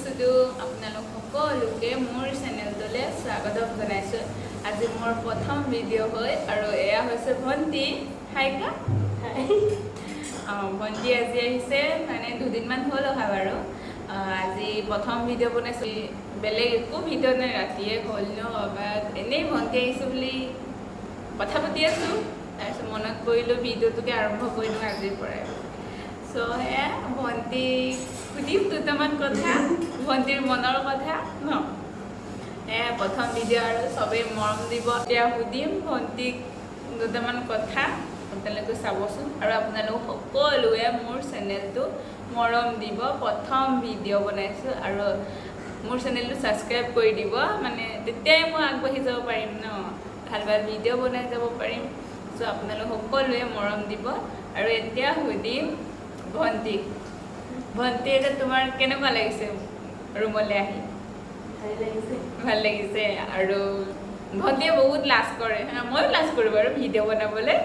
শুধু আপোনালোক সকলোকে মোৰ চেনেলটোলৈ স্বাগতম জনাইছোঁ। আজি মোৰ প্ৰথম ভিডিঅ' হয় আৰু এয়া হৈছে ভণ্টি। হাইকা ভণ্টি আজি আহিছে, মানে দুদিনমান হ'ল অহা বাৰু। আজি প্ৰথম ভিডিঅ' বনাইছোঁ, বেলেগ একো ভিডিঅ' নাই, ৰাতিয়ে হ'ল ন, এনেই ভণ্টি আহিছোঁ বুলি কথা পাতি আছোঁ। তাৰপিছত মনত কৰিলোঁ ভিডিঅ'টোকে আৰম্ভ কৰি দিওঁ আজিৰ পৰাই। চ' সেয়া ভণ্টিক সুধিম দুটামান কথা, ভণ্টিৰ মনৰ কথা ন। সেয়া প্ৰথম ভিডিঅ' আৰু চবেই মৰম দিব। এতিয়া সুধিম ভণ্টিক দুটামান কথা, আপোনালোকে চাবচোন। আৰু আপোনালোক সকলোৱে মোৰ চেনেলটো মৰম দিব। প্ৰথম ভিডিঅ' বনাইছোঁ আৰু মোৰ চেনেলটো ছাবস্ক্ৰাইব কৰি দিব, মানে তেতিয়াই মই আগবাঢ়ি যাব পাৰিম ন, ভাল ভাল ভিডিঅ' বনাই যাব পাৰিম। চ' আপোনালোক সকলোৱে মৰম দিব। আৰু এতিয়া সুধিম ভণ্টিক, ভণ্টি এতিয়া তোমাৰ কেনেকুৱা লাগিছে ৰুমলৈ আহি? ভাল লাগিছে। আৰু ভণ্টিয়ে বহুত লাজ কৰে, ময়ো লাজ কৰোঁ বাৰু ভিডিঅ' বনাবলৈ,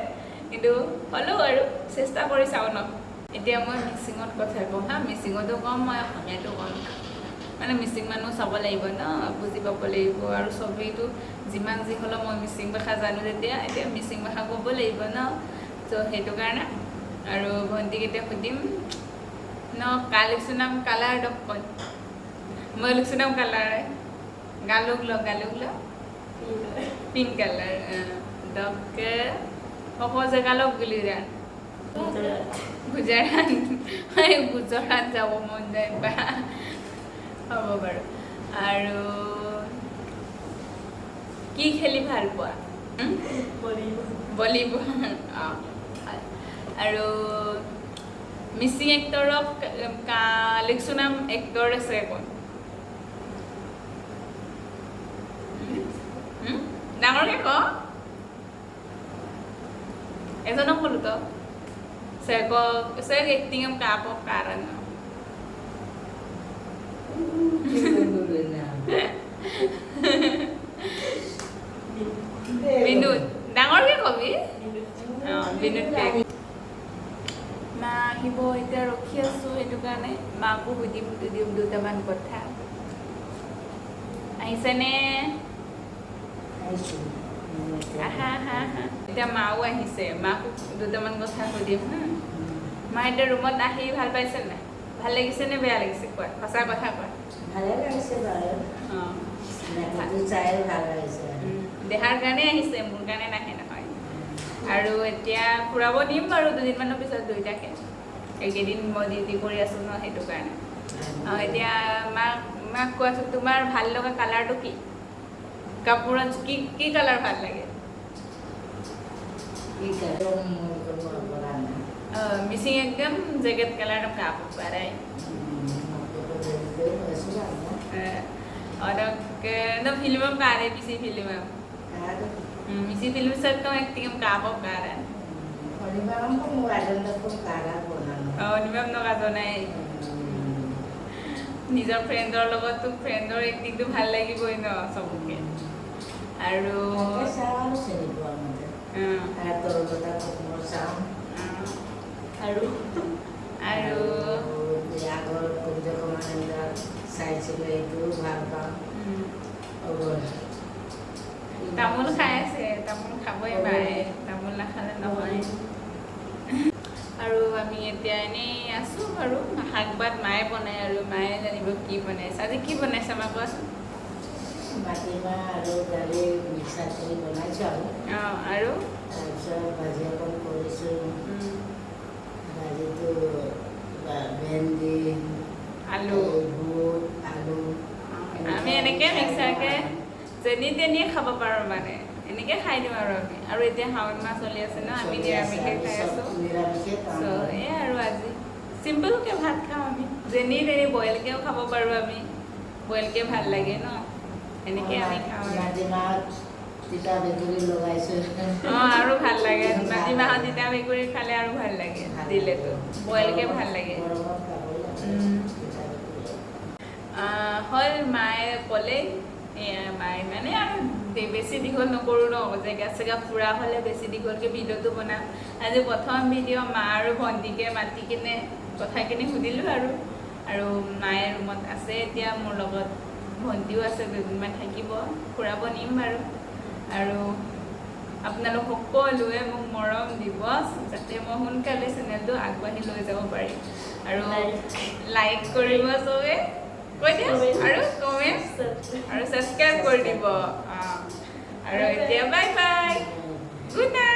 কিন্তু হ'লেও আৰু চেষ্টা কৰি চাওঁ ন। এতিয়া মই মিচিঙত কথা কওঁ হা, মিচিঙতো কম, মই অসমীয়াতো কম। মানে মিচিং মানুহ চাব লাগিব ন, বুজি পাব লাগিব। আৰু চবেইতো যিমান যি হ'লেও মই মিচিং ভাষা জানো যেতিয়া, এতিয়া মিচিং ভাষা ক'ব লাগিব ন। ত' সেইটো কাৰণে আৰু ভণ্টিক এতিয়া সুধিম ন, কালেকশ্যনাম কালাৰ দকন মই লুকশ্যনাম colour galug lo pink color dok koko Tagalog giliran Gujarat Gujarat যাব মন যায় বা হ'ব বাৰু। আৰু কি খেলি ভাল পোৱা? ভলীবল। আৰু মিচিং এক্টৰক কালেকশ্যনাম এক্টৰ আছে কোন? ডাঙৰকে ক, এজনক ক'লো তো seg acting ang kapok karan no. Binod, ডাঙৰকে কবি। বিনোদ মা আহিব, এতিয়া ৰখি আছোঁ, সেইটো কাৰণে মাকো সুধিম দুটামান কথা। আহিছেনে? আহা আহা আহা। এতিয়া মাও আহিছে, মাকো দুটামান কথা সুধিম হা। মা এতিয়া ৰুমত আহি ভাল পাইছে নাই? ভাল লাগিছে নে বেয়া লাগিছে? কোৱা, সঁচা কথা কোৱা। ভালে লাগিছে বাৰু। ভাল লাগিছে। দেহাৰ কাৰণে আহিছে, মোৰ কাৰণে নাহে নহয়। আৰু এতিয়া ফুৰাব দিম বাৰু দুদিনমানৰ পিছত দুইটাকে। এইকেইদিন মই ডিউটি কৰি আছোঁ ন, সেইটো কাৰণে। এতিয়া মাক কোৱাচোন, তোমাৰ ভাল লগা কালাৰটো কি? কাপোৰত কি কালাৰ ভাল লাগে? মিচিং একদম জেকেট কালাৰ কাপোৰ পাৰাই। और no film में कार है किसी फिल्म में इसी फिल्म से तो एक्टिंग में कापो कार है निमम को मोबाइल में को कारा बोना निमम न काजो নাই নিজৰ ফ্ৰেণ্ডৰ লগত তো ফ্ৰেণ্ডৰ এক্টিংটো ভাল লাগিবই ন সবকে। আৰু চাও চেনি পোৱা মানে তোৰ কথা মোৰ চাও। আৰু আগৰ কোনটো কমান্ডাৰ চাইছিলো এইটো ভাল পাওঁ। তামোল খাই আছে, তামোল খাবই পাৰে, তামোল নাখালে নহয়। আৰু আমি এতিয়া এনেই আছোঁ বাৰু, শাক ভাত মায়ে বনাই, আৰু মায়ে জানিব কি বনাইছে। আজি কি বনাইছে আমাক কোৱাচোন? মাটিমাহ আৰু দালি মিক্সাৰ কৰি বনাইছোঁ আৰু তাৰপিছত ভাজি অকণ কৰিছোঁ। ভাজিটো ভেন্দি, আলু, বুট, আলু আমি এনেকৈ মিক্সাৰকৈ যেনি তেনিয়ে খাব পাৰোঁ, মানে এনেকৈ খাই দিওঁ আৰু আমি। আৰু এতিয়া শাওণ মাহ চলি আছে ন, আমি নিৰামিষে খাই আছোঁ। চ' এয়াই আৰু আজি চিম্পলকৈ ভাত খাওঁ আমি, যেনি তেনি বইলকৈও খাব পাৰোঁ আমি, বইলকৈ ভাল লাগে ন, এনেকৈ আমি খাওঁ। তিতা ভেকুৰী লগাইছোঁ। আৰু ভাল লাগে, মাটিমাহত তিতা ভেকুৰী খালে আৰু ভাল লাগে, দিলেতো বইলকৈ ভাল লাগে। হ'ল মায়ে ক'লে, মায়ে মানে আৰু বেছি দীঘল নকৰোঁ ন, জেগা চেগা ফুৰা হ'লে বেছি দীঘলকৈ ভিডিঅ'টো বনাম। আজি প্ৰথম ভিডিঅ' মা আৰু ভণ্টিকে মাতি কিনে কথাখিনি সুধিলোঁ আৰু আৰু মায়ে ৰুমত আছে এতিয়া মোৰ লগত ভণ্টিও আছে দুদিনমান থাকিব ফুৰাব নিম বাৰু আৰু আপোনালোক সকলোৱে মোক মৰম দিব যাতে মই সোনকালে চেনেলটো আগবাঢ়ি লৈ যাব পাৰিম আৰু লাইক কৰিব চবে কৈ দিয়া আৰু কমেণ্ট আৰু ছাবস্ক্ৰাইব কৰি দিব আৰু এতিয়া বাই বাই গুড নাইট